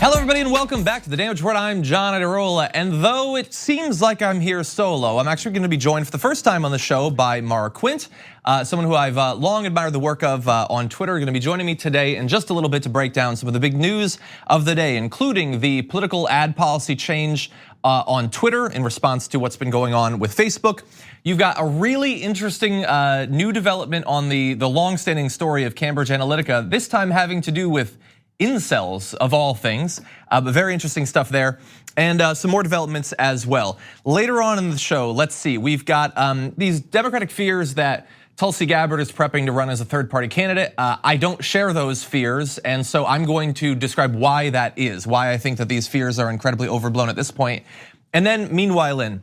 Hello everybody and welcome back to The Damage Report. I'm John Adirola, and though it seems like I'm here solo, I'm actually going to be joined for the first time on the show by Maura Quint, someone who I've long admired the work of on Twitter. Going to be joining me today in just a little bit to break down some of the big news of the day, including the political ad policy change on Twitter in response to what's been going on with Facebook. You've got a really interesting new development on the long-standing story of Cambridge Analytica, this time having to do with incels of all things, but very interesting stuff there, and some more developments as well. Later on in the show, let's see, we've got these Democratic fears that Tulsi Gabbard is prepping to run as a third-party candidate. I don't share those fears, and so I'm going to describe why that is, why I think that these fears are incredibly overblown at this point. And then meanwhile,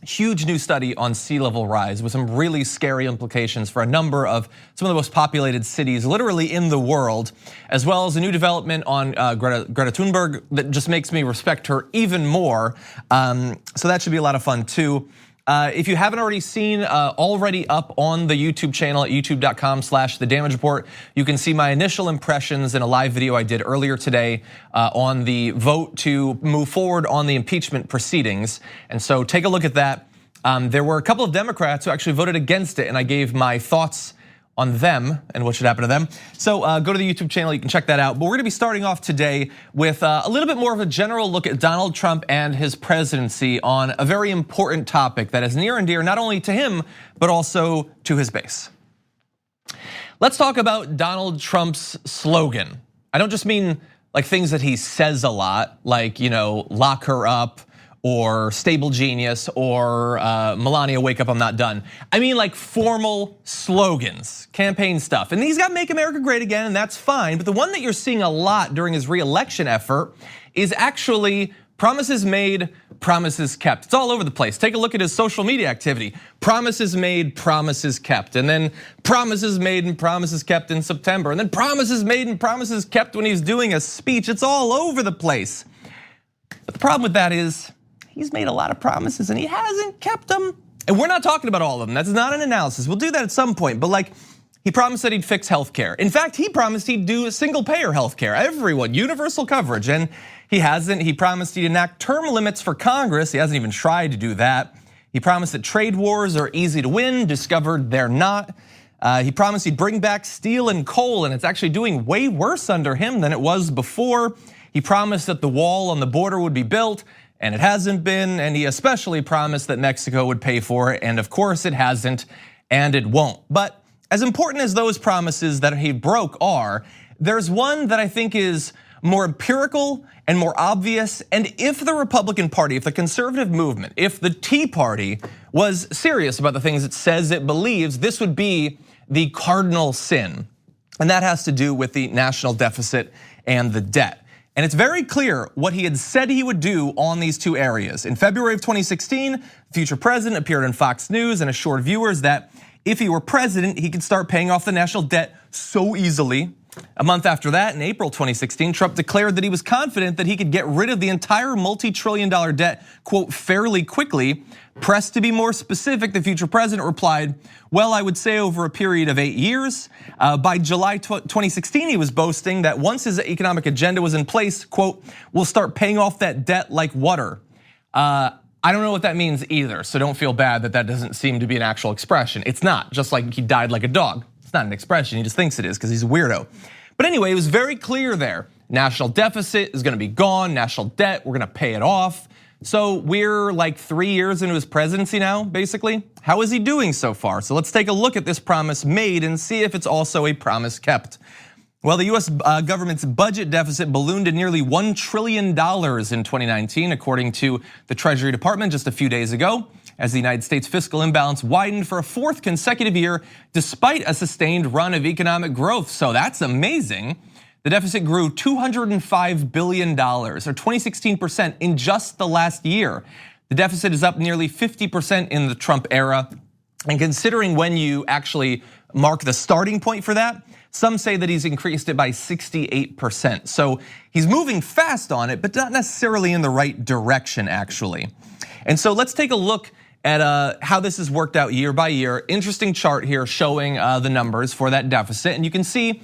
huge new study on sea level rise with some really scary implications for a number of some of the most populated cities literally in the world, as well as a new development on Greta Thunberg that just makes me respect her even more. So that should be a lot of fun too. If you haven't already seen, already up on the YouTube channel at youtube.com/thedamagereport, you can see my initial impressions in a live video I did earlier today on the vote to move forward on the impeachment proceedings. And so take a look at that. There were a couple of Democrats who actually voted against it, and I gave my thoughts on them and what should happen to them. So go to the YouTube channel, you can check that out. But we're gonna be starting off today with a little bit more of a general look at Donald Trump and his presidency on a very important topic that is near and dear not only to him, but also to his base. Let's talk about Donald Trump's slogan. I don't just mean like things that he says a lot, like, lock her up, or stable genius, or Melania, wake up, I'm not done. I mean like formal slogans, campaign stuff. And these got Make America Great Again, and that's fine. But the one that you're seeing a lot during his re-election effort is actually promises made, promises kept. It's all over the place. Take a look at his social media activity. Promises made, promises kept. And then promises made and promises kept in September. And then promises made and promises kept when he's doing a speech. It's all over the place. But the problem with that is, he's made a lot of promises and he hasn't kept them. And we're not talking about all of them. That's not an analysis. We'll do that at some point. But like, he promised that he'd fix healthcare. In fact, he promised he'd do a single payer healthcare, everyone, universal coverage. And he hasn't. He promised he'd enact term limits for Congress. He hasn't even tried to do that. He promised that trade wars are easy to win, discovered they're not. He promised he'd bring back steel and coal, and it's actually doing way worse under him than it was before. He promised that the wall on the border would be built, and it hasn't been, and he especially promised that Mexico would pay for it, and of course it hasn't, and it won't. But as important as those promises that he broke are, there's one that I think is more empirical and more obvious, and if the Republican Party, if the conservative movement, if the Tea Party was serious about the things it says it believes, this would be the cardinal sin, and that has to do with the national deficit and the debt. And it's very clear what he had said he would do on these two areas. In February of 2016, the future president appeared on Fox News and assured viewers that if he were president, he could start paying off the national debt so easily. A month after that, in April 2016, Trump declared that he was confident that he could get rid of the entire multi-trillion-dollar debt, quote, fairly quickly. Pressed to be more specific, the future president replied, well, I would say over a period of 8 years. By July 2016, he was boasting that once his economic agenda was in place, quote, we'll start paying off that debt like water. I don't know what that means either, so don't feel bad that that doesn't seem to be an actual expression. It's not, just like he died like a dog. It's not an expression, he just thinks it is because he's a weirdo. But anyway, it was very clear there. National deficit is gonna be gone, national debt, we're gonna pay it off. So we're like 3 years into his presidency now, basically. How is he doing so far? So let's take a look at this promise made and see if it's also a promise kept. Well, the US government's budget deficit ballooned to nearly $1 trillion in 2019, according to the Treasury Department just a few days ago, as the United States fiscal imbalance widened for a fourth consecutive year, despite a sustained run of economic growth. So that's amazing. The deficit grew $205 billion, or 2016% in just the last year. The deficit is up nearly 50% in the Trump era. And considering when you actually mark the starting point for that, some say that he's increased it by 68%. So he's moving fast on it, but not necessarily in the right direction, actually. And so let's take a look at how this has worked out year by year. Interesting chart here showing the numbers for that deficit. And you can see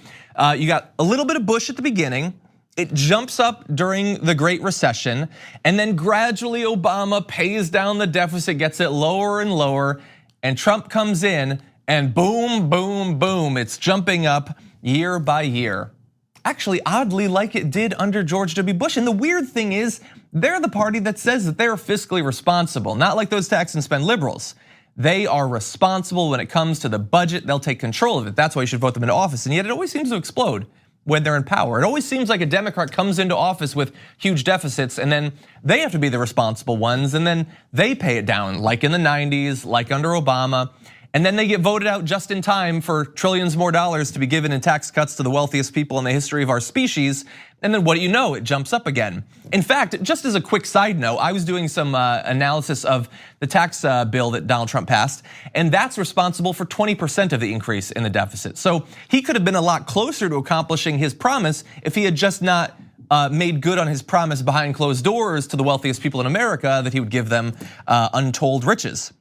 you got a little bit of Bush at the beginning, It jumps up during the Great Recession, and then gradually Obama pays down the deficit, gets it lower and lower, and Trump comes in, and boom, boom, boom, it's jumping up year by year. Actually, oddly, like it did under George W. Bush. And the weird thing is, they're the party that says that they're fiscally responsible, not like those tax and spend liberals. They are responsible when it comes to the budget. They'll take control of it. That's why you should vote them into office. And yet it always seems to explode when they're in power. It always seems like a Democrat comes into office with huge deficits, and then they have to be the responsible ones, and then they pay it down, like in the 90s, like under Obama. And then they get voted out just in time for trillions more dollars to be given in tax cuts to the wealthiest people in the history of our species. And then what do you know? It jumps up again. In fact, just as a quick side note, I was doing some analysis of the tax bill that Donald Trump passed, and that's responsible for 20% of the increase in the deficit. So he could have been a lot closer to accomplishing his promise if he had just not made good on his promise behind closed doors to the wealthiest people in America that he would give them untold riches.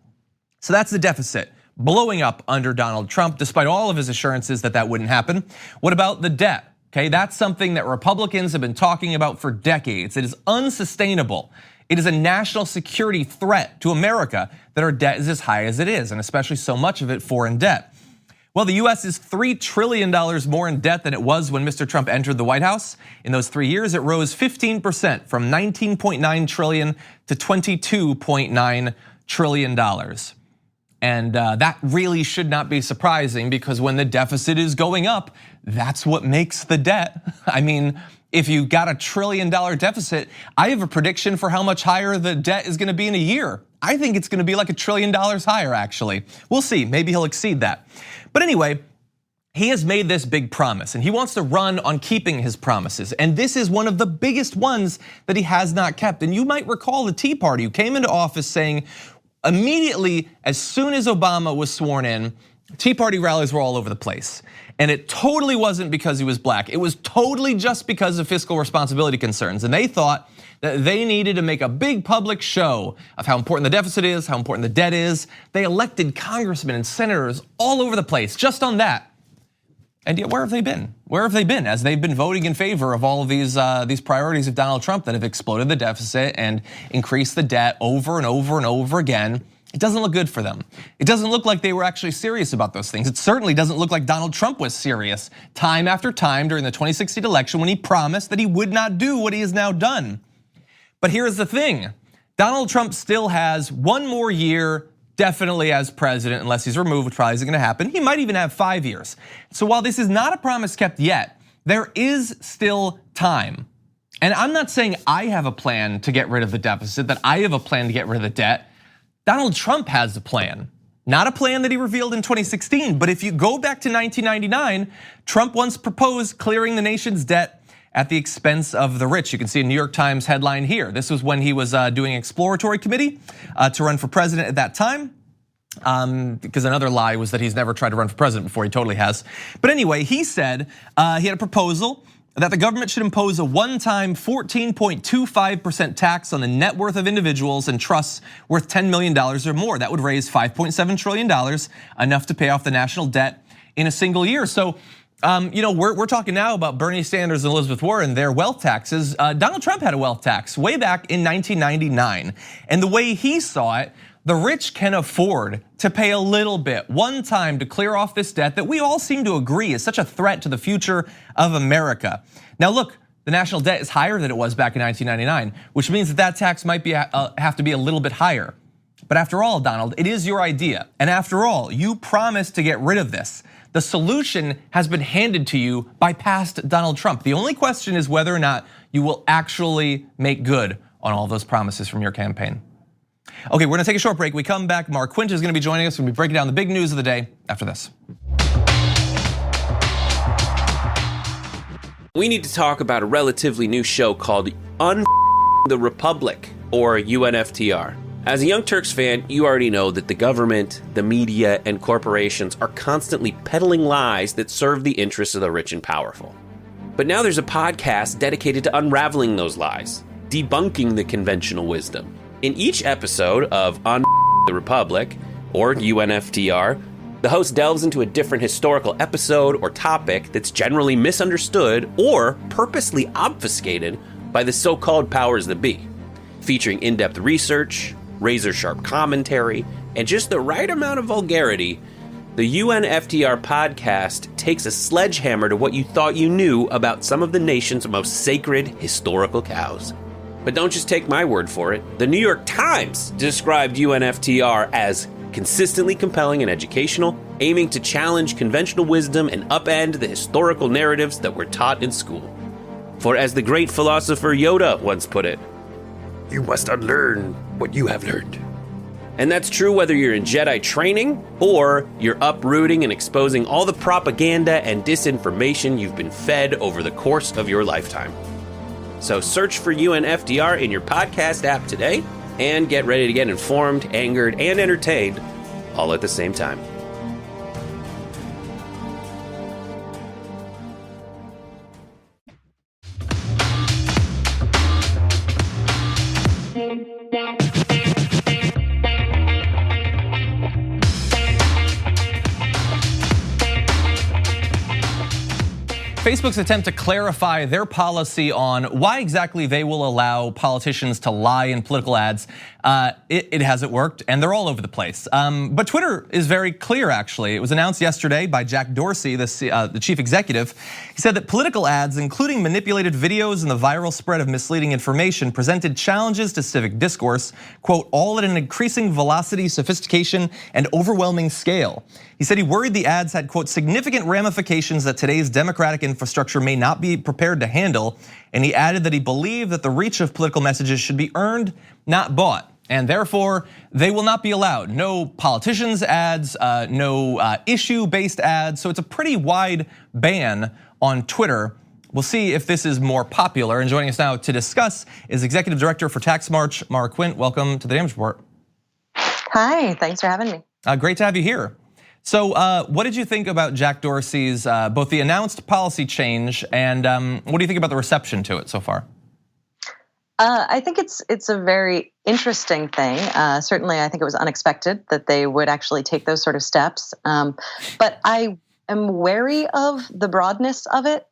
So that's the deficit, blowing up under Donald Trump, despite all of his assurances that that wouldn't happen. What about the debt? Okay, that's something that Republicans have been talking about for decades. It is unsustainable. It is a national security threat to America that our debt is as high as it is, and especially so much of it foreign debt. Well, the US is $3 trillion more in debt than it was when Mr. Trump entered the White House. In those 3 years, it rose 15% from $19.9 trillion to $22.9 trillion. And that really should not be surprising, because when the deficit is going up, that's what makes the debt. I mean, if you got $1 trillion deficit, I have a prediction for how much higher the debt is gonna be in a year. I think it's gonna be like $1 trillion higher, actually. We'll see, maybe he'll exceed that. But anyway, he has made this big promise, and he wants to run on keeping his promises. And this is one of the biggest ones that he has not kept. And you might recall the Tea Party, who came into office saying, immediately, as soon as Obama was sworn in, Tea Party rallies were all over the place. And it totally wasn't because he was black. It was totally just because of fiscal responsibility concerns. And they thought that they needed to make a big public show of how important the deficit is, how important the debt is. They elected congressmen and senators all over the place just on that. And yet, where have they been? Where have they been as they've been voting in favor of all of these priorities of Donald Trump that have exploded the deficit and increased the debt over and over and over again? It doesn't look good for them. It doesn't look like they were actually serious about those things. It certainly doesn't look like Donald Trump was serious time after time during the 2016 election when he promised that he would not do what he has now done. But here's the thing, Donald Trump still has one more year definitely as president, unless he's removed, which probably isn't gonna happen. He might even have 5 years. So while this is not a promise kept yet, there is still time. And I'm not saying I have a plan to get rid of the deficit, that I have a plan to get rid of the debt. Donald Trump has a plan. Not a plan that he revealed in 2016, but if you go back to 1999, Trump once proposed clearing the nation's debt at the expense of the rich. You can see a New York Times headline here. This was when he was doing an exploratory committee to run for president at that time. Because another lie was that he's never tried to run for president before. He totally has. But anyway, he said he had a proposal that the government should impose a one-time 14.25% tax on the net worth of individuals and trusts worth $10 million or more. That would raise $5.7 trillion, enough to pay off the national debt in a single year. So, we're talking now about Bernie Sanders and Elizabeth Warren, their wealth taxes. Donald Trump had a wealth tax way back in 1999. And the way he saw it, the rich can afford to pay a little bit one time to clear off this debt that we all seem to agree is such a threat to the future of America. Now look, the national debt is higher than it was back in 1999, which means that tax might have to be a little bit higher. But after all, Donald, it is your idea. And after all, you promised to get rid of this. The solution has been handed to you by past Donald Trump. The only question is whether or not you will actually make good on all those promises from your campaign. Okay, we're gonna take a short break. We come back, Maura Quint is gonna be joining us. We're gonna be breaking down the big news of the day after this. We need to talk about a relatively new show called the Republic, or UNFTR. As a Young Turks fan, you already know that the government, the media, and corporations are constantly peddling lies that serve the interests of the rich and powerful. But now there's a podcast dedicated to unraveling those lies, debunking the conventional wisdom. In each episode of On the Republic, or UNFTR, The host delves into a different historical episode or topic that's generally misunderstood or purposely obfuscated by the so-called powers that be, featuring in-depth research, razor-sharp commentary, and just the right amount of vulgarity. The UNFTR podcast takes a sledgehammer to what you thought you knew about some of the nation's most sacred historical cows. But don't just take my word for it. The New York Times described UNFTR as consistently compelling and educational, aiming to challenge conventional wisdom and upend the historical narratives that were taught in school. For as the great philosopher Yoda once put it, "You must unlearn what you have learned." And that's true whether you're in Jedi training or you're uprooting and exposing all the propaganda and disinformation you've been fed over the course of your lifetime. So search for UNFDR in your podcast app today and get ready to get informed, angered, and entertained all at the same time. Facebook's attempt to clarify their policy on why exactly they will allow politicians to lie in political ads, it hasn't worked, and they're all over the place. But Twitter is very clear, actually. It was announced yesterday by Jack Dorsey, the chief executive. He said that political ads, including manipulated videos and the viral spread of misleading information, presented challenges to civic discourse, quote, all at an increasing velocity, sophistication, and overwhelming scale. He said he worried the ads had, quote, significant ramifications that today's democratic infrastructure may not be prepared to handle. And he added that he believed that the reach of political messages should be earned, not bought. And therefore, they will not be allowed. No politicians ads, no issue-based ads. So it's a pretty wide ban on Twitter. We'll see if this is more popular. And joining us now to discuss is Executive Director for Tax March, Maura Quint. Welcome to the Damage Report. Hi, thanks for having me. Great to have you here. So what did you think about Jack Dorsey's, both the announced policy change and what do you think about the reception to it so far? I think it's a very interesting thing. Certainly, I think it was unexpected that they would actually take those sort of steps. But I am wary of the broadness of it.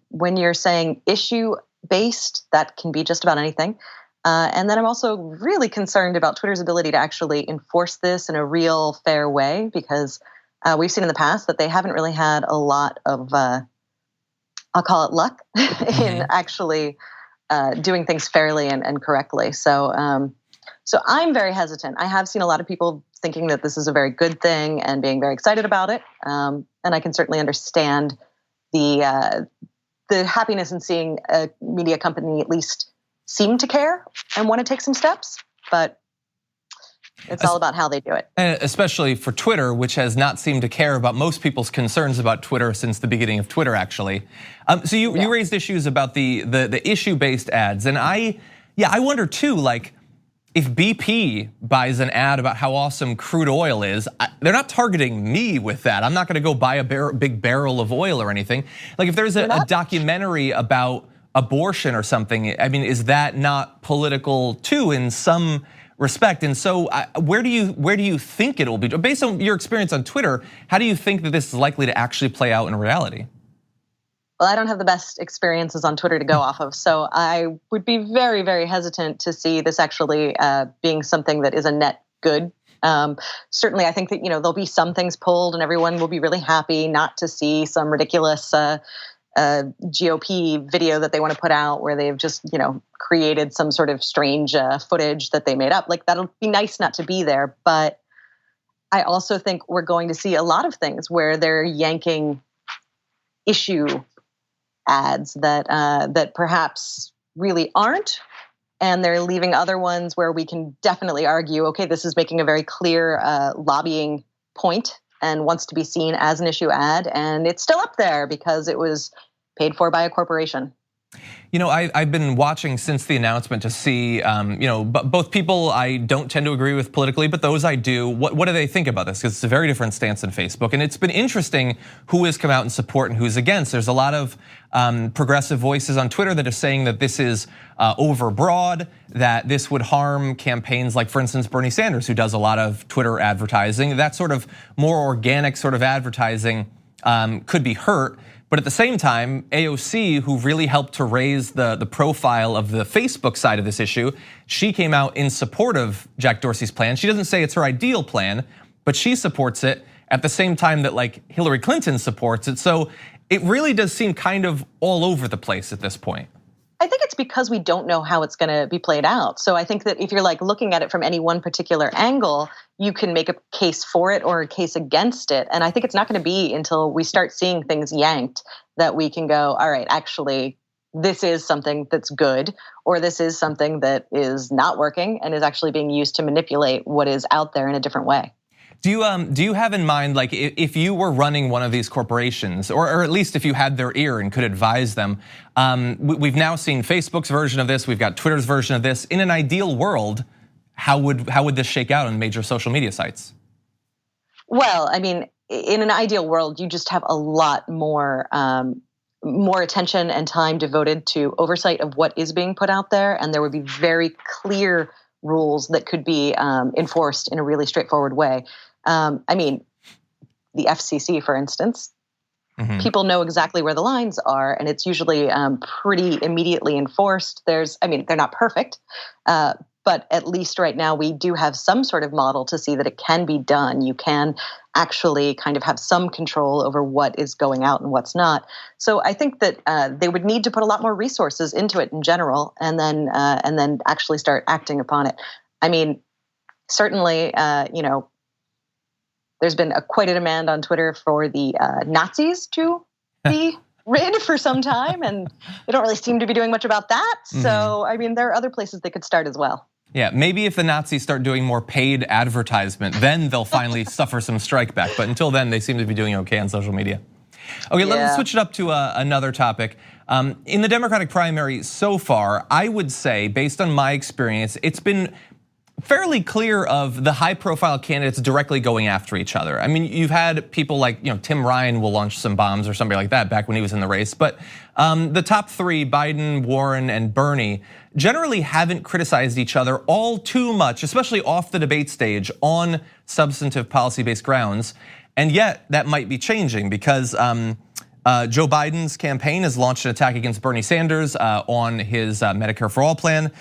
When you're saying issue-based, that can be just about anything. And then I'm also really concerned about Twitter's ability to actually enforce this in a real fair way, because we've seen in the past that they haven't really had a lot of, I'll call it luck, in actually doing things fairly and correctly. So I'm very hesitant. I have seen a lot of people thinking that this is a very good thing and being very excited about it. And I can certainly understand the happiness in seeing a media company at least seem to care and want to take some steps, but it's all about how they do it. And especially for Twitter, which has not seemed to care about most people's concerns about Twitter since the beginning of Twitter, actually. So you raised issues about the issue-based ads, and I wonder too, like if BP buys an ad about how awesome crude oil is, they're not targeting me with that. I'm not going to go buy a big barrel of oil or anything. Like if there's a documentary about abortion or something, I mean, is that not political too in some respect? And so where do you think it will be? Based on your experience on Twitter, how do you think that this is likely to actually play out in reality? Well, I don't have the best experiences on Twitter to go off of, so I would be very, very hesitant to see this actually being something that is a net good. Certainly, I think that there'll be some things pulled, and everyone will be really happy not to see some ridiculous GOP video that they want to put out where they've just, created some sort of strange footage that they made up. Like that'll be nice not to be there. But I also think we're going to see a lot of things where they're yanking issue ads that perhaps really aren't. And they're leaving other ones where we can definitely argue, okay, this is making a very clear lobbying point and wants to be seen as an issue ad, and it's still up there because it was paid for by a corporation. You know, I've been watching since the announcement to see, both people I don't tend to agree with politically, but those I do. What do they think about this? Because it's a very different stance than Facebook, and it's been interesting who has come out in support and who's against. There's a lot of progressive voices on Twitter that are saying that this is overbroad, that this would harm campaigns like, for instance, Bernie Sanders, who does a lot of Twitter advertising. That sort of more organic sort of advertising could be hurt. But at the same time, AOC, who really helped to raise the profile of the Facebook side of this issue, she came out in support of Jack Dorsey's plan. She doesn't say it's her ideal plan, but she supports it at the same time that like Hillary Clinton supports it. So it really does seem kind of all over the place at this point. I think it's because we don't know how it's going to be played out. So I think that if you're like looking at it from any one particular angle, you can make a case for it or a case against it. And I think it's not going to be until we start seeing things yanked that we can go, all right, actually, this is something that's good, or this is something that is not working and is actually being used to manipulate what is out there in a different way. Do you have in mind, like, if you were running one of these corporations, or at least if you had their ear and could advise them? We've now seen Facebook's version of this. We've got Twitter's version of this. In an ideal world, how would this shake out on major social media sites? Well, I mean, in an ideal world, you just have a lot more attention and time devoted to oversight of what is being put out there, and there would be very clear rules that could be enforced in a really straightforward way. I mean, the FCC, for instance, people know exactly where the lines are, and it's usually pretty immediately enforced. They're not perfect, but at least right now we do have some sort of model to see that it can be done. You can actually kind of have some control over what is going out and what's not. So I think that they would need to put a lot more resources into it in general, and then actually start acting upon it. I mean, certainly, there's been quite a demand on Twitter for the Nazis to be rid for some time, and they don't really seem to be doing much about that. So, I mean, there are other places they could start as well. Yeah, maybe if the Nazis start doing more paid advertisement, then they'll finally suffer some strike back. But until then, they seem to be doing okay on social media. Okay, let's switch it up to another topic. In the Democratic primary so far, I would say, based on my experience, it's been fairly clear of the high-profile candidates directly going after each other. I mean, you've had people like, Tim Ryan will launch some bombs or somebody like that back when he was in the race. But the top three, Biden, Warren, and Bernie, generally haven't criticized each other all too much, especially off the debate stage on substantive policy-based grounds. And yet that might be changing because Joe Biden's campaign has launched an attack against Bernie Sanders on his Medicare for All plan,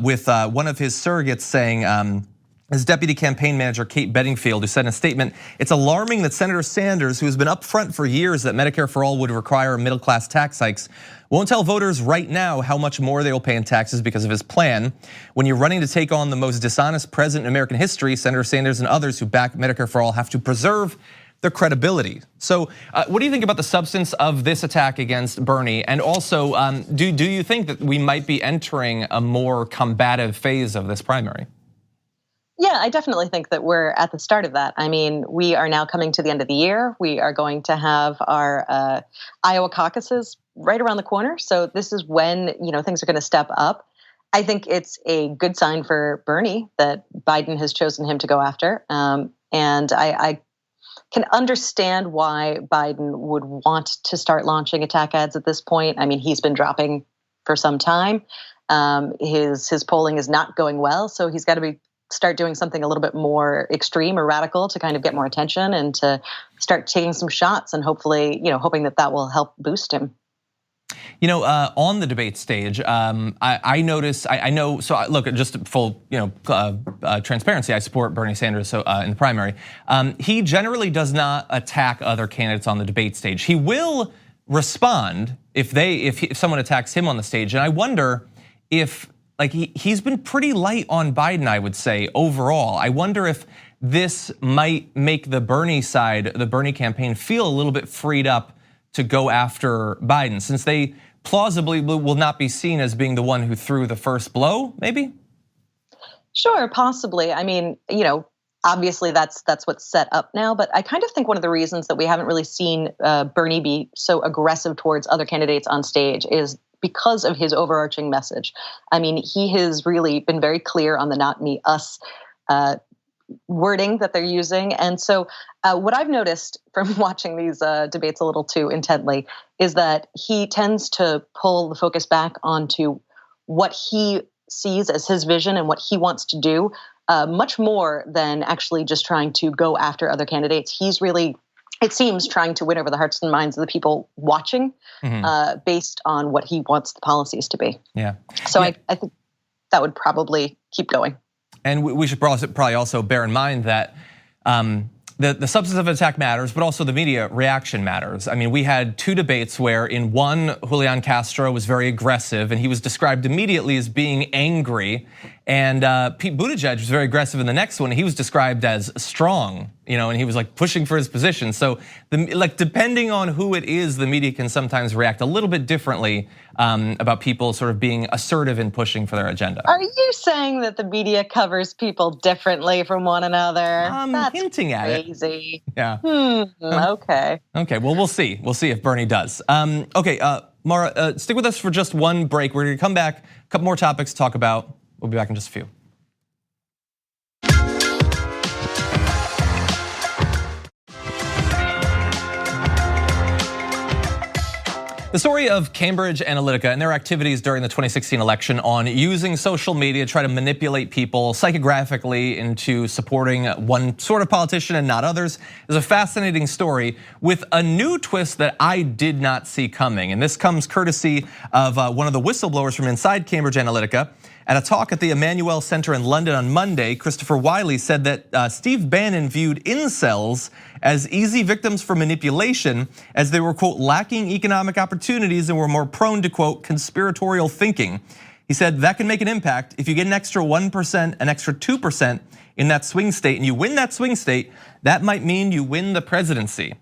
with one of his surrogates saying, his deputy campaign manager, Kate Bedingfield, who said in a statement, "It's alarming that Senator Sanders, who has been upfront for years that Medicare for All would require middle-class tax hikes, won't tell voters right now how much more they will pay in taxes because of his plan. When you're running to take on the most dishonest president in American history, Senator Sanders and others who back Medicare for All have to preserve their credibility." So what do you think about the substance of this attack against Bernie? And also, do you think that we might be entering a more combative phase of this primary? Yeah, I definitely think that we're at the start of that. I mean, we are now coming to the end of the year. We are going to have our Iowa caucuses right around the corner. So this is when, things are going to step up. I think it's a good sign for Bernie that Biden has chosen him to go after. And I can understand why Biden would want to start launching attack ads at this point. I mean, he's been dropping for some time. His polling is not going well, so he's got to start doing something a little bit more extreme or radical to kind of get more attention and to start taking some shots and hopefully, hoping that will help boost him. On the debate stage, I notice, I know, so look, just full, transparency, I support Bernie Sanders in the primary. He generally does not attack other candidates on the debate stage. He will respond if someone attacks him on the stage. And I wonder if, he's been pretty light on Biden, I would say, overall. I wonder if this might make the Bernie side, the Bernie campaign, feel a little bit freed up to go after Biden, since they plausibly will not be seen as being the one who threw the first blow, maybe? Sure, possibly. I mean, obviously that's what's set up now, but I kind of think one of the reasons that we haven't really seen Bernie be so aggressive towards other candidates on stage is because of his overarching message. I mean, he has really been very clear on the not me, us wording that they're using. And so what I've noticed from watching these debates a little too intently is that he tends to pull the focus back onto what he sees as his vision and what he wants to do, much more than actually just trying to go after other candidates. He's really, it seems, trying to win over the hearts and minds of the people watching based on what he wants the policies to be. Yeah. So I think that would probably keep going. And we should probably also bear in mind that the substance of attack matters, but also the media reaction matters. I mean, we had 2 debates where in one, Julian Castro was very aggressive and he was described immediately as being angry. And Pete Buttigieg was very aggressive in the next one. He was described as strong, and he was like pushing for his position. So depending on who it is, the media can sometimes react a little bit differently about people sort of being assertive and pushing for their agenda. Are you saying that the media covers people differently from one another? That's hinting at it. Crazy. Yeah. Okay. Okay, well, we'll see. We'll see if Bernie does. Okay, Maura, stick with us for just one break. We're gonna come back, a couple more topics to talk about. We'll be back in just a few. The story of Cambridge Analytica and their activities during the 2016 election on using social media to try to manipulate people psychographically into supporting one sort of politician and not others is a fascinating story with a new twist that I did not see coming. And this comes courtesy of one of the whistleblowers from inside Cambridge Analytica. At a talk at the Emmanuel Center in London on Monday, Christopher Wiley said that Steve Bannon viewed incels as easy victims for manipulation as they were, quote, lacking economic opportunities and were more prone to, quote, conspiratorial thinking. He said that can make an impact if you get an extra 1%, an extra 2% in that swing state, and you win that swing state, that might mean you win the presidency.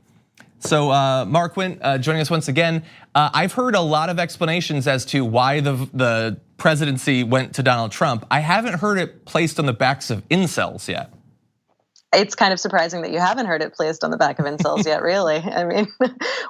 So Maura Quint joining us once again. I've heard a lot of explanations as to why the presidency went to Donald Trump. I haven't heard it placed on the backs of incels yet. It's kind of surprising that you haven't heard it placed on the back of incels yet, really. I mean,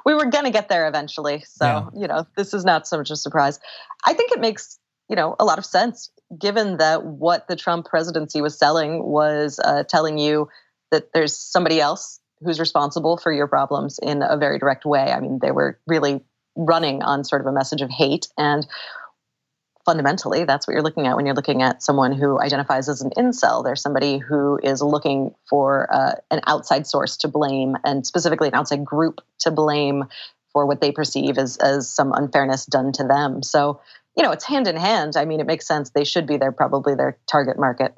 we were gonna get there eventually. So, this is not so much a surprise. I think it makes, a lot of sense given that what the Trump presidency was selling was telling you that there's somebody else who's responsible for your problems in a very direct way. I mean, they were really running on sort of a message of hate, and fundamentally, that's what you're looking at when you're looking at someone who identifies as an incel. There's somebody who is looking for an outside source to blame, and specifically an outside group to blame for what they perceive as some unfairness done to them. So, it's hand in hand. I mean, it makes sense. They should be probably their target market.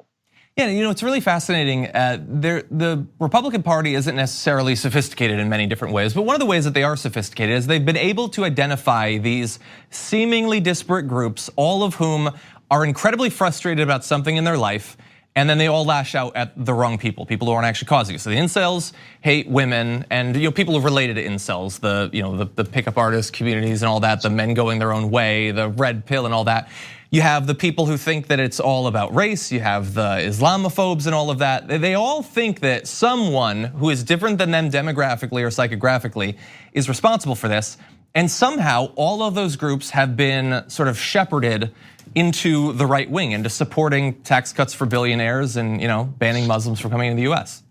Yeah, it's really fascinating. The Republican Party isn't necessarily sophisticated in many different ways, but one of the ways that they are sophisticated is they've been able to identify these seemingly disparate groups, all of whom are incredibly frustrated about something in their life, and then they all lash out at the wrong people who aren't actually causing it. So the incels hate women, and people who are related to incels, the pickup artist communities and all that, the men going their own way, the red pill and all that. You have the people who think that it's all about race. You have the Islamophobes and all of that. They all think that someone who is different than them demographically or psychographically is responsible for this. And somehow all of those groups have been sort of shepherded into the right wing, into supporting tax cuts for billionaires and banning Muslims from coming into the US.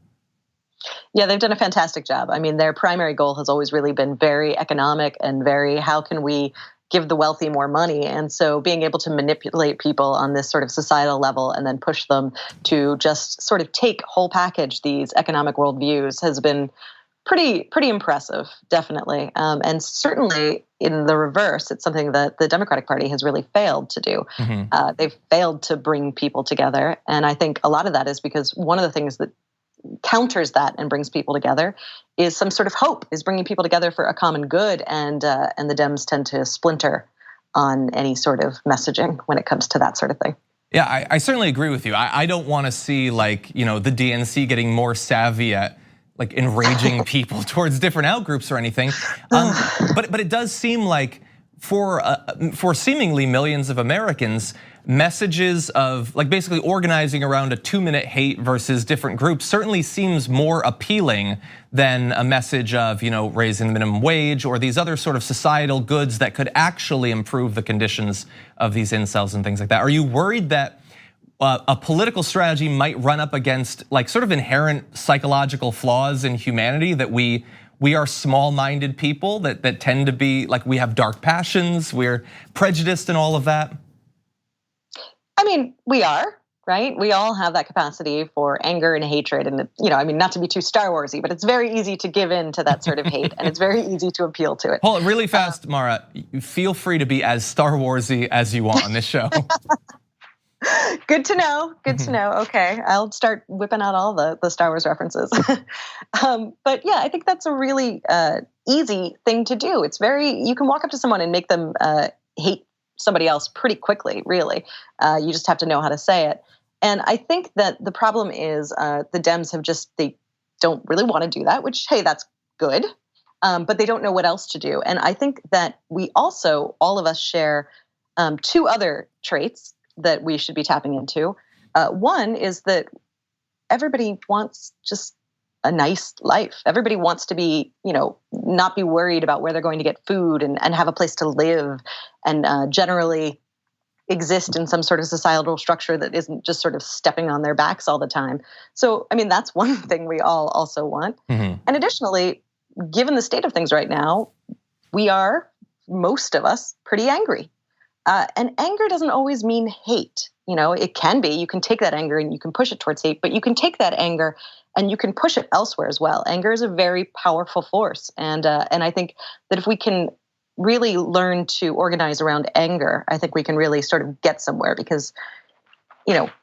Yeah, they've done a fantastic job. I mean, their primary goal has always really been very economic and very, how can we give the wealthy more money? And so being able to manipulate people on this sort of societal level and then push them to just sort of take whole package these economic worldviews has been pretty impressive, definitely. And certainly in the reverse, it's something that the Democratic Party has really failed to do. They've failed to bring people together. And I think a lot of that is because one of the things that counters that and brings people together is some sort of hope, is bringing people together for a common good, and the Dems tend to splinter on any sort of messaging when it comes to that sort of thing. Yeah, I certainly agree with you. I don't want to see the DNC getting more savvy at enraging people towards different outgroups or anything. But it does seem like for seemingly millions of Americans, messages of like basically organizing around a 2-minute hate versus different groups certainly seems more appealing than a message of, raising the minimum wage or these other sort of societal goods that could actually improve the conditions of these incels and things like that. Are you worried that a political strategy might run up against like sort of inherent psychological flaws in humanity, that we are small-minded people that tend to be like, we have dark passions, we're prejudiced and all of that? I mean, we are, right? We all have that capacity for anger and hatred. And, not to be too Star Warsy, but it's very easy to give in to that sort of hate. And it's very easy to appeal to it. Hold it really fast, Maura. Feel free to be as Star Warsy as you want on this show. Good to know. Good to know. Okay, I'll start whipping out all the Star Wars references. But yeah, I think that's a really easy thing to do. You can walk up to someone and make them hate somebody else pretty quickly, really. You just have to know how to say it. And I think that the problem is the Dems they don't really want to do that, which, hey, that's good. But they don't know what else to do. And I think that we also, all of us share 2 other traits that we should be tapping into. One is that everybody wants just a nice life. Everybody wants to be, not be worried about where they're going to get food and have a place to live and generally exist in some sort of societal structure that isn't just sort of stepping on their backs all the time. So, that's one thing we all also want. Mm-hmm. And additionally, given the state of things right now, we are, most of us, pretty angry. And anger doesn't always mean hate. It can be. You can take that anger and you can push it towards hate, but you can take that anger and you can push it elsewhere as well. Anger is a very powerful force. And I think that if we can really learn to organize around anger, I think we can really sort of get somewhere because,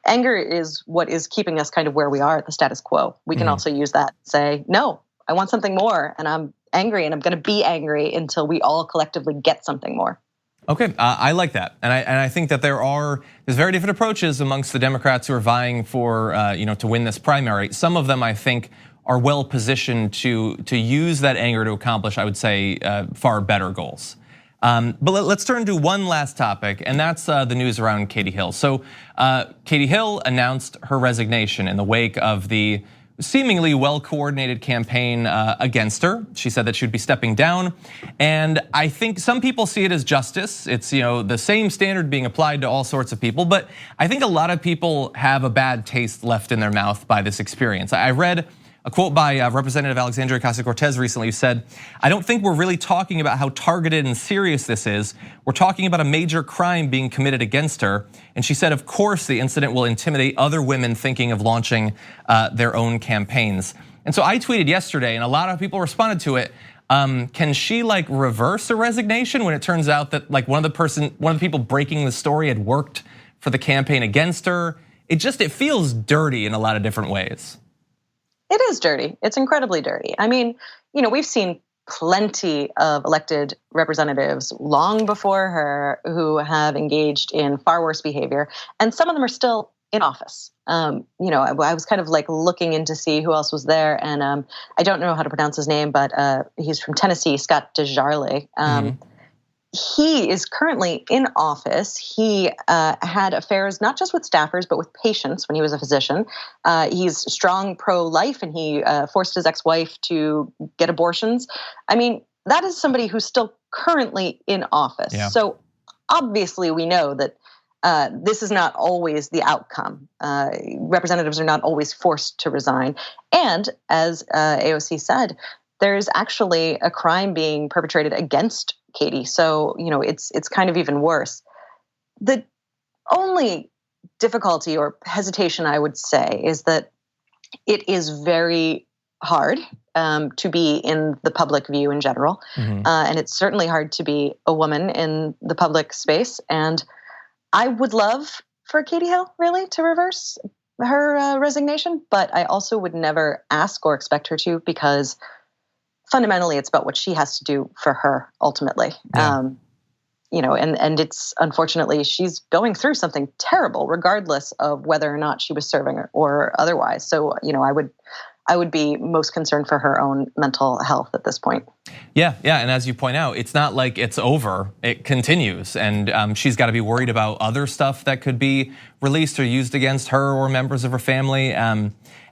anger is what is keeping us kind of where we are at the status quo. We can also use that and say, no, I want something more and I'm angry and I'm going to be angry until we all collectively get something more. Okay, I like that, and I think that there's very different approaches amongst the Democrats who are vying for to win this primary. Some of them, I think, are well positioned to use that anger to accomplish, I would say, far better goals. But let's turn to one last topic, and that's the news around Katie Hill. So Katie Hill announced her resignation in the wake of the seemingly well-coordinated campaign against her. She said that she would be stepping down. And I think some people see it as justice. It's the same standard being applied to all sorts of people. But I think a lot of people have a bad taste left in their mouth by this experience. I read a quote by Representative Alexandria Ocasio-Cortez recently who said, "I don't think we're really talking about how targeted and serious this is. We're talking about a major crime being committed against her." And she said, of course, the incident will intimidate other women thinking of launching their own campaigns. And so I tweeted yesterday, and a lot of people responded to it. Can she reverse a resignation when it turns out that one of the people breaking the story had worked for the campaign against her? It feels dirty in a lot of different ways. It is dirty. It's incredibly dirty. We've seen plenty of elected representatives long before her who have engaged in far worse behavior, and some of them are still in office. I was kind of looking in to see who else was there, and I don't know how to pronounce his name, but he's from Tennessee, Scott DeJarle. He is currently in office. He had affairs not just with staffers, but with patients when he was a physician. He's strong pro-life, and he forced his ex-wife to get abortions. That is somebody who's still currently in office. Yeah. So obviously we know that this is not always the outcome. Representatives are not always forced to resign. And as AOC said, there's actually a crime being perpetrated against Katie. So, it's kind of even worse. The only difficulty or hesitation I would say is that it is very hard to be in the public view in general. Mm-hmm. And it's certainly hard to be a woman in the public space. And I would love for Katie Hill really to reverse her resignation, but I also would never ask or expect her to, because fundamentally, it's about what she has to do for her ultimately. Yeah. And it's unfortunately she's going through something terrible, regardless of whether or not she was serving or otherwise. So, I would be most concerned for her own mental health at this point. Yeah, and as you point out, it's not like it's over, it continues. And she's gotta be worried about other stuff that could be released or used against her or members of her family.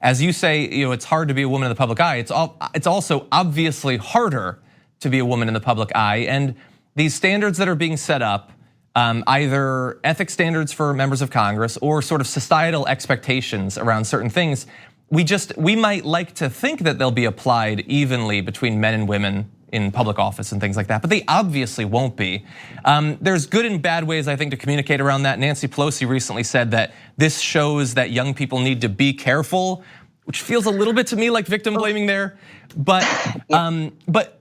As you say, it's hard to be a woman in the public eye. It's also obviously harder to be a woman in the public eye. And these standards that are being set up, either ethics standards for members of Congress or sort of societal expectations around certain things, we might like to think that they'll be applied evenly between men and women in public office and things like that, but they obviously won't be. There's good and bad ways, I think, to communicate around that. Nancy Pelosi recently said that this shows that young people need to be careful, which feels a little bit to me like victim blaming there. But and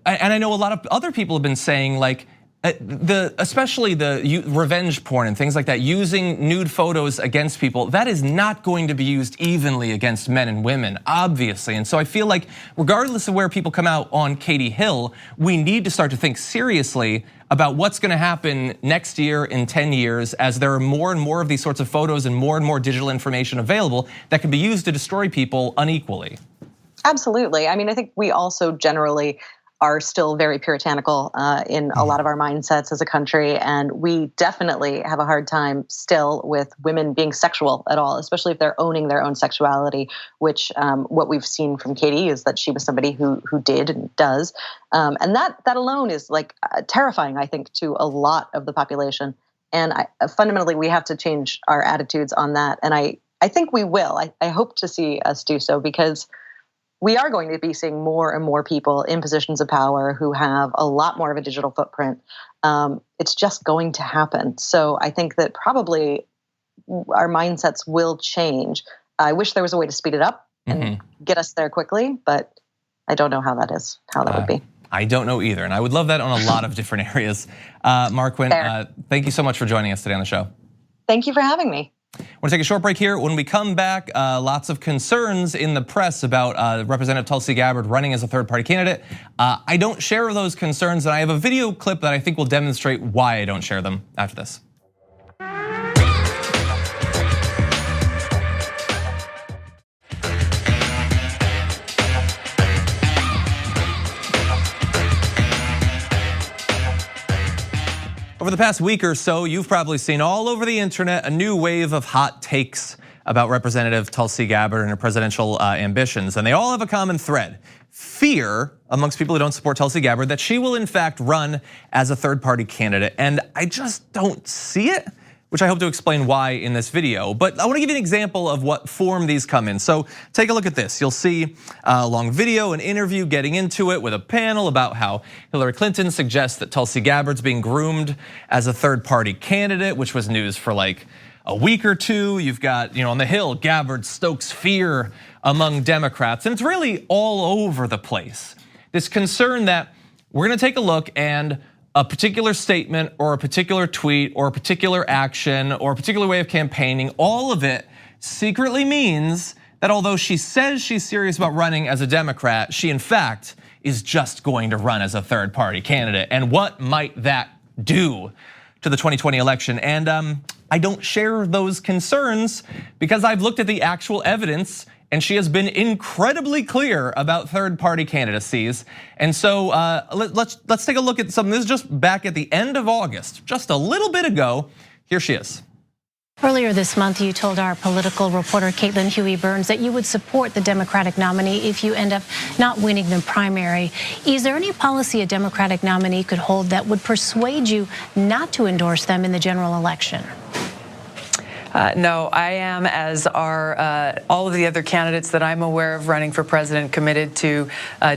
I know a lot of other people have been saying like, especially the revenge porn and things like that, using nude photos against people, that is not going to be used evenly against men and women, obviously. And so I feel like regardless of where people come out on Katie Hill, we need to start to think seriously about what's gonna happen next year, in 10 years, as there are more and more of these sorts of photos and more digital information available that can be used to destroy people unequally. Absolutely. I mean, I think we also generally are still very puritanical in a lot of our mindsets as a country. And we definitely have a hard time still with women being sexual at all, especially if they're owning their own sexuality, which what we've seen from Katie is that she was somebody who did and does. And that alone is like terrifying, I think, to a lot of the population. And fundamentally, we have to change our attitudes on that. And I think we will. I hope to see us do so, because we are going to be seeing more and more people in positions of power who have a lot more of a digital footprint. It's just going to happen. So I think that probably our mindsets will change. I wish there was a way to speed it up and get us there quickly, but I don't know how that would be. I don't know either, and I would love that on a lot of different areas. Maura, Quint, thank you so much for joining us today on the show. Thank you for having me. We're gonna take a short break here. When we come back, lots of concerns in the press about Representative Tulsi Gabbard running as a third-party candidate. I don't share those concerns, and I have a video clip that I think will demonstrate why I don't share them after this. Over the past week or so, you've probably seen all over the internet a new wave of hot takes about Representative Tulsi Gabbard and her presidential ambitions, and they all have a common thread: fear amongst people who don't support Tulsi Gabbard that she will in fact run as a third-party candidate. And I just don't see it, which I hope to explain why in this video. But I wanna give you an example of what form these come in. So take a look at this. You'll see a long video, an interview getting into it with a panel about how Hillary Clinton suggests that Tulsi Gabbard's being groomed as a third-party candidate, which was news for like a week or two. You've got, on the Hill, Gabbard stokes fear among Democrats, and it's really all over the place. This concern that we're gonna take a look and a particular statement or a particular tweet or a particular action or a particular way of campaigning, all of it secretly means that although she says she's serious about running as a Democrat, she in fact is just going to run as a third-party candidate. And what might that do to the 2020 election? And I don't share those concerns because I've looked at the actual evidence, and she has been incredibly clear about third-party candidacies. And so let's take a look at something. This is just back at the end of August, just a little bit ago. Here she is. Earlier this month, you told our political reporter Caitlin Huey-Burns that you would support the Democratic nominee if you end up not winning the primary. Is there any policy a Democratic nominee could hold that would persuade you not to endorse them in the general election? No, I am, as are all of the other candidates that I'm aware of running for president, committed to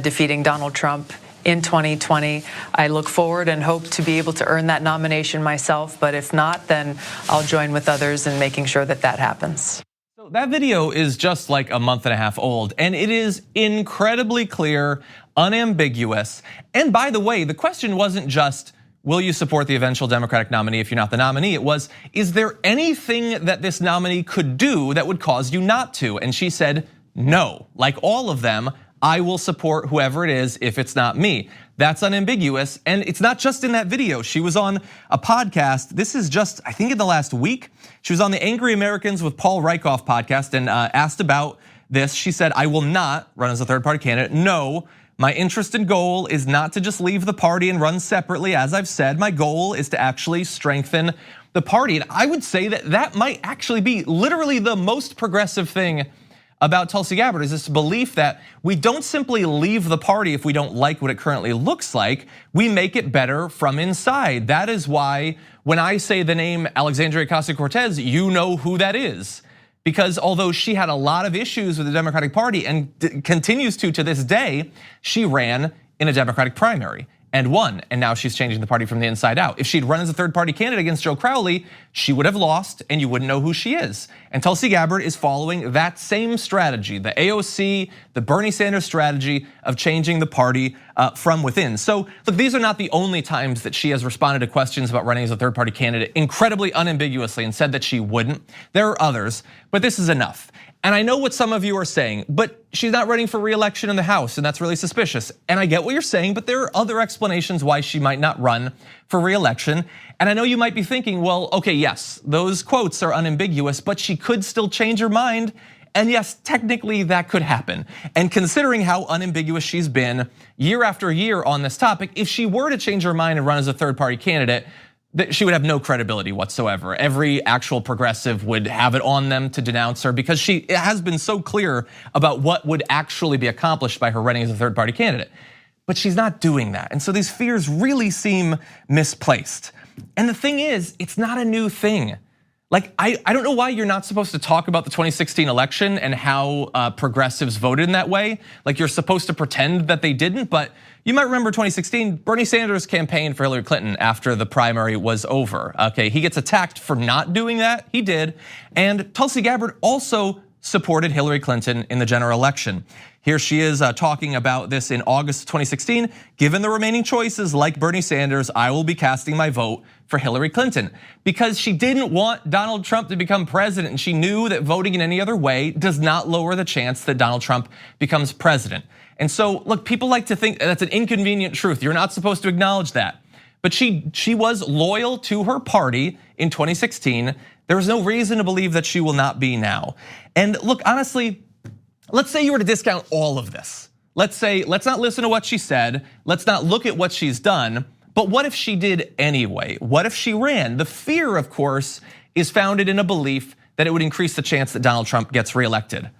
defeating Donald Trump in 2020. I look forward and hope to be able to earn that nomination myself, but if not, then I'll join with others in making sure that that happens. So that video is just like a month and a half old, and it is incredibly clear, unambiguous. And by the way, the question wasn't just, will you support the eventual Democratic nominee if you're not the nominee? It was, is there anything that this nominee could do that would cause you not to? And she said, no. Like all of them, I will support whoever it is if it's not me. That's unambiguous, and it's not just in that video. She was on a podcast. This is just, I think in the last week, she was on the Angry Americans with Paul Rieckhoff podcast and asked about this. She said, "I will not run as a third-party candidate. No, my interest and goal is not to just leave the party and run separately. As I've said, my goal is to actually strengthen the party." And I would say that that might actually be literally the most progressive thing about Tulsi Gabbard, is this belief that we don't simply leave the party if we don't like what it currently looks like, we make it better from inside. That is why when I say the name Alexandria Ocasio-Cortez, you know who that is. Because although she had a lot of issues with the Democratic Party and continues to this day, she ran in a Democratic primary and won, and now she's changing the party from the inside out. If she'd run as a third-party candidate against Joe Crowley, she would have lost and you wouldn't know who she is. And Tulsi Gabbard is following that same strategy, the AOC, the Bernie Sanders strategy of changing the party from within. So look, these are not the only times that she has responded to questions about running as a third-party candidate incredibly unambiguously and said that she wouldn't. There are others, but this is enough. And I know what some of you are saying, but she's not running for re-election in the House, and that's really suspicious. And I get what you're saying, but there are other explanations why she might not run for re-election. And I know you might be thinking, well, okay, yes, those quotes are unambiguous, but she could still change her mind. And yes, technically that could happen. And considering how unambiguous she's been year after year on this topic, if she were to change her mind and run as a third-party candidate, that she would have no credibility whatsoever. Every actual progressive would have it on them to denounce her because she has been so clear about what would actually be accomplished by her running as a third-party candidate. But she's not doing that. And so these fears really seem misplaced. And the thing is, it's not a new thing. Like, I don't know why you're not supposed to talk about the 2016 election and how progressives voted in that way. Like, you're supposed to pretend that they didn't, but you might remember 2016, Bernie Sanders campaigned for Hillary Clinton after the primary was over. Okay, he gets attacked for not doing that, he did. And Tulsi Gabbard also supported Hillary Clinton in the general election. Here she is talking about this in August 2016. "Given the remaining choices, like Bernie Sanders, I will be casting my vote for Hillary Clinton." Because she didn't want Donald Trump to become president, and she knew that voting in any other way does not lower the chance that Donald Trump becomes president. And so, look, people like to think that's an inconvenient truth. You're not supposed to acknowledge that. But she was loyal to her party in 2016. There is no reason to believe that she will not be now. And look, honestly, let's say you were to discount all of this. Let's say, let's not listen to what she said. Let's not look at what she's done. But what if she did anyway? What if she ran? The fear, of course, is founded in a belief that it would increase the chance that Donald Trump gets reelected.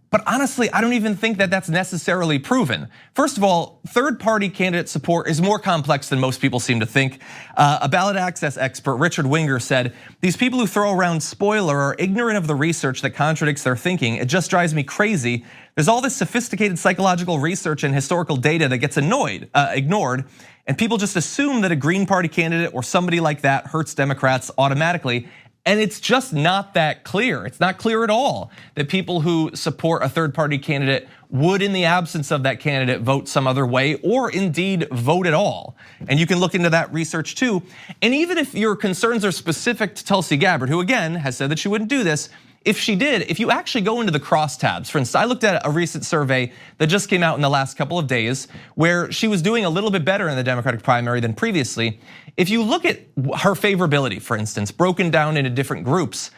But honestly, I don't even think that that's necessarily proven. First of all, third-party candidate support is more complex than most people seem to think. A ballot access expert, Richard Winger, said, "These people who throw around spoiler are ignorant of the research that contradicts their thinking. It just drives me crazy. There's all this sophisticated psychological research and historical data that gets ignored, and people just assume that a Green Party candidate or somebody like that hurts Democrats automatically. And it's just not that clear. It's not clear at all that people who support a third-party candidate would, in the absence of that candidate, vote some other way or indeed vote at all. And you can look into that research too. And even if your concerns are specific to Tulsi Gabbard, who again has said that she wouldn't do this, if she did, if you actually go into the crosstabs, for instance, I looked at a recent survey that just came out in the last couple of days where she was doing a little bit better in the Democratic primary than previously. If you look at her favorability, for instance, broken down into different groups,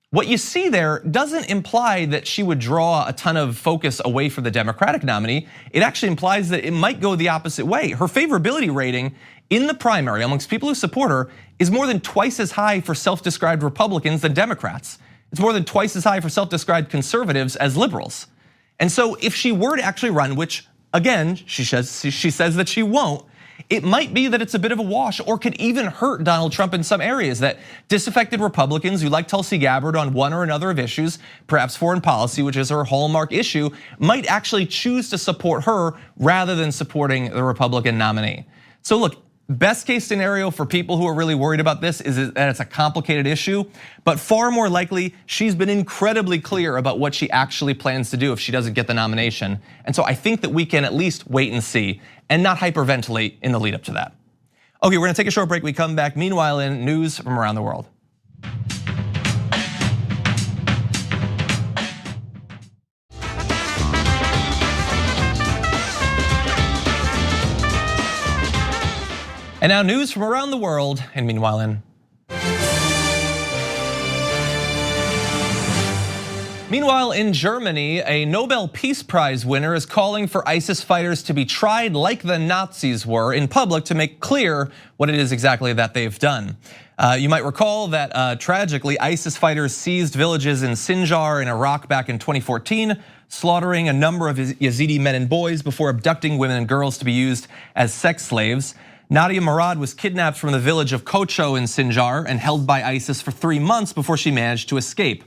what you see there doesn't imply that she would draw a ton of focus away from the Democratic nominee. It actually implies that it might go the opposite way. Her favorability rating in the primary amongst people who support her is more than twice as high for self-described Republicans than Democrats. It's more than twice as high for self-described conservatives as liberals. And so if she were to actually run, which again, she says that she won't, it might be that it's a bit of a wash or could even hurt Donald Trump in some areas, that disaffected Republicans who like Tulsi Gabbard on one or another of issues, perhaps foreign policy, which is her hallmark issue, might actually choose to support her rather than supporting the Republican nominee. So look, best case scenario for people who are really worried about this is that it's a complicated issue, but far more likely, she's been incredibly clear about what she actually plans to do if she doesn't get the nomination. And so I think that we can at least wait and see and not hyperventilate in the lead up to that. Okay, we're gonna take a short break. We come back, meanwhile, in news from around the world. And now news from around the world, and meanwhile in. Meanwhile, in Germany, a Nobel Peace Prize winner is calling for ISIS fighters to be tried like the Nazis were in public to make clear what it is exactly that they've done. You might recall that tragically, ISIS fighters seized villages in Sinjar in Iraq back in 2014, slaughtering a number of Yazidi men and boys before abducting women and girls to be used as sex slaves. Nadia Murad was kidnapped from the village of Kocho in Sinjar and held by ISIS for 3 months before she managed to escape.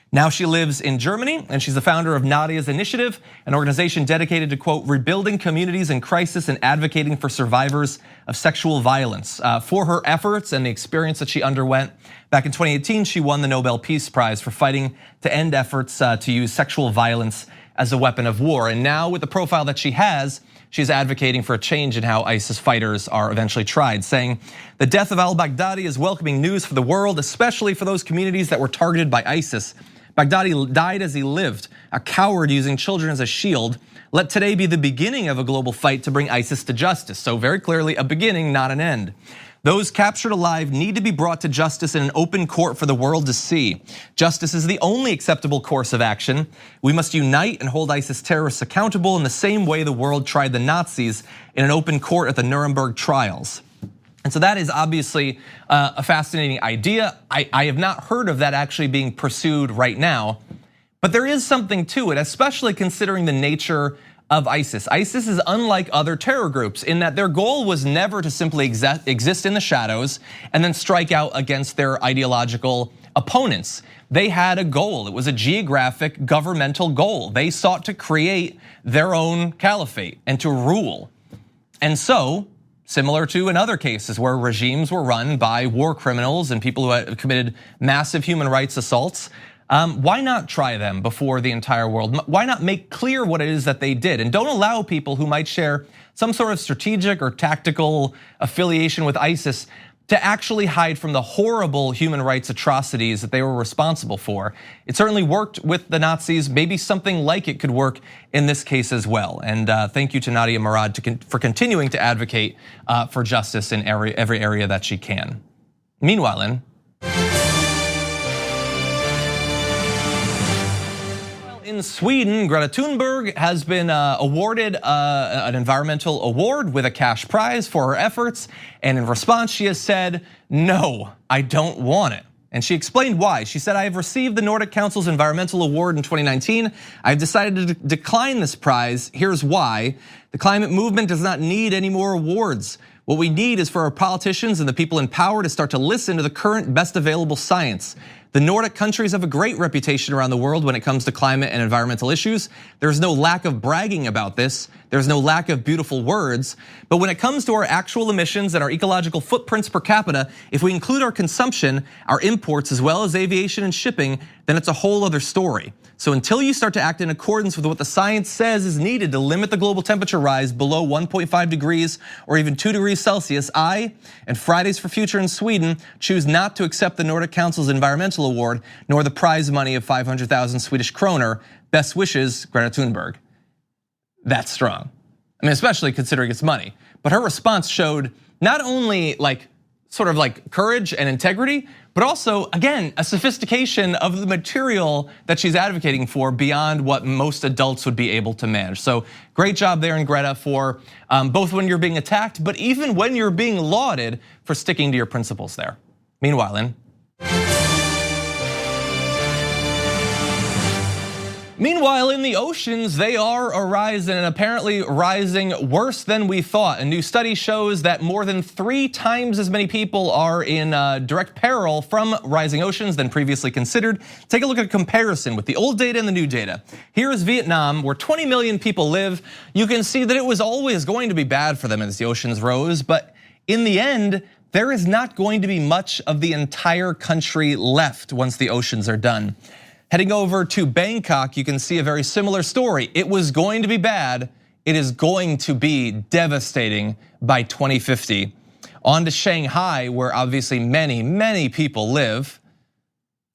Now she lives in Germany, and she's the founder of Nadia's Initiative, an organization dedicated to, quote, rebuilding communities in crisis and advocating for survivors of sexual violence. For her efforts and the experience that she underwent, back in 2018, she won the Nobel Peace Prize for fighting to end efforts to use sexual violence as a weapon of war. And now with the profile that she has, she's advocating for a change in how ISIS fighters are eventually tried, saying the death of al-Baghdadi is welcoming news for the world, especially for those communities that were targeted by ISIS. Baghdadi died as he lived, a coward using children as a shield. Let today be the beginning of a global fight to bring ISIS to justice. So very clearly a beginning, not an end. Those captured alive need to be brought to justice in an open court for the world to see. Justice is the only acceptable course of action. We must unite and hold ISIS terrorists accountable in the same way the world tried the Nazis in an open court at the Nuremberg trials. And so that is obviously a fascinating idea. I have not heard of that actually being pursued right now, but there is something to it, especially considering the nature of ISIS. ISIS is unlike other terror groups in that their goal was never to simply exist in the shadows and then strike out against their ideological opponents. They had a goal. It was a geographic governmental goal. They sought to create their own caliphate and to rule. And so, similar to in other cases where regimes were run by war criminals and people who had committed massive human rights assaults, why not try them before the entire world? Why not make clear what it is that they did? And don't allow people who might share some sort of strategic or tactical affiliation with ISIS to actually hide from the horrible human rights atrocities that they were responsible for. It certainly worked with the Nazis. Maybe something like it could work in this case as well. And thank you to Nadia Murad for continuing to advocate for justice in every area that she can. Meanwhile, in Sweden, Greta Thunberg has been awarded an environmental award with a cash prize for her efforts. And in response, she has said, no, I don't want it. And she explained why. She said, I have received the Nordic Council's Environmental Award in 2019. I've decided to decline this prize. Here's why. The climate movement does not need any more awards. What we need is for our politicians and the people in power to start to listen to the current best available science. The Nordic countries have a great reputation around the world when it comes to climate and environmental issues. There's no lack of bragging about this. There's no lack of beautiful words. But when it comes to our actual emissions and our ecological footprints per capita, if we include our consumption, our imports, as well as aviation and shipping, then it's a whole other story. So until you start to act in accordance with what the science says is needed to limit the global temperature rise below 1.5 degrees or even 2 degrees Celsius, I and Fridays for Future in Sweden choose not to accept the Nordic Council's environmental award nor the prize money of 500,000 Swedish kroner. Best wishes, Greta Thunberg. That's strong. I mean, especially considering it's money. But her response showed not only sort of like courage and integrity, but also, again, a sophistication of the material that she's advocating for beyond what most adults would be able to manage. So great job there in Greta for both when you're being attacked, but even when you're being lauded for sticking to your principles there. Meanwhile, in the oceans, they are arising and apparently rising worse than we thought. A new study shows that more than 3 times as many people are in direct peril from rising oceans than previously considered. Take a look at a comparison with the old data and the new data. Here is Vietnam, where 20 million people live. You can see that it was always going to be bad for them as the oceans rose, but in the end, there is not going to be much of the entire country left once the oceans are done. Heading over to Bangkok, you can see a very similar story. It was going to be bad. It is going to be devastating by 2050. On to Shanghai, where obviously many, many people live.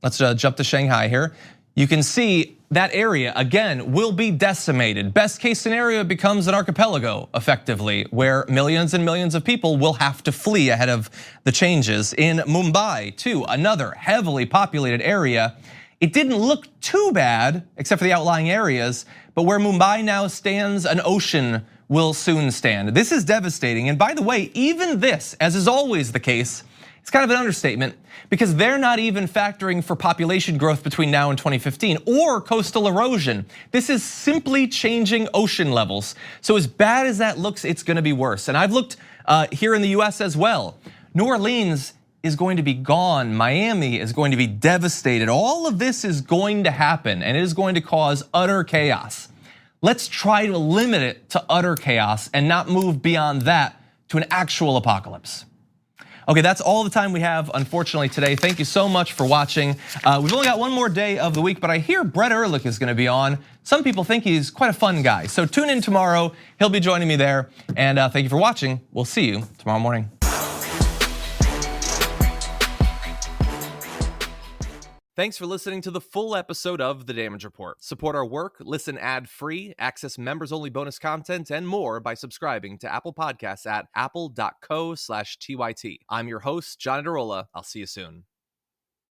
Let's jump to Shanghai here. You can see that area, again, will be decimated. Best case scenario, it becomes an archipelago, effectively, where millions and millions of people will have to flee ahead of the changes. In Mumbai, too, another heavily populated area, It didn't look too bad, except for the outlying areas, but where Mumbai now stands, an ocean will soon stand. This is devastating, and by the way, even this, as is always the case, it's kind of an understatement because they're not even factoring for population growth between now and 2015 or coastal erosion. This is simply changing ocean levels. So as bad as that looks, it's gonna be worse. And I've looked here in the US as well. New Orleans is going to be gone. Miami is going to be devastated. All of this is going to happen and it is going to cause utter chaos. Let's try to limit it to utter chaos and not move beyond that to an actual apocalypse. Okay, that's all the time we have, unfortunately, today. Thank you so much for watching. We've only got one more day of the week, but I hear Brett Ehrlich is gonna be on. Some people think he's quite a fun guy. So tune in tomorrow, he'll be joining me there. And thank you for watching. We'll see you tomorrow morning. Thanks for listening to the full episode of The Damage Report. Support our work, listen ad-free, access members-only bonus content, and more by subscribing to Apple Podcasts at apple.co/TYT. I'm your host, John Adarola. I'll see you soon.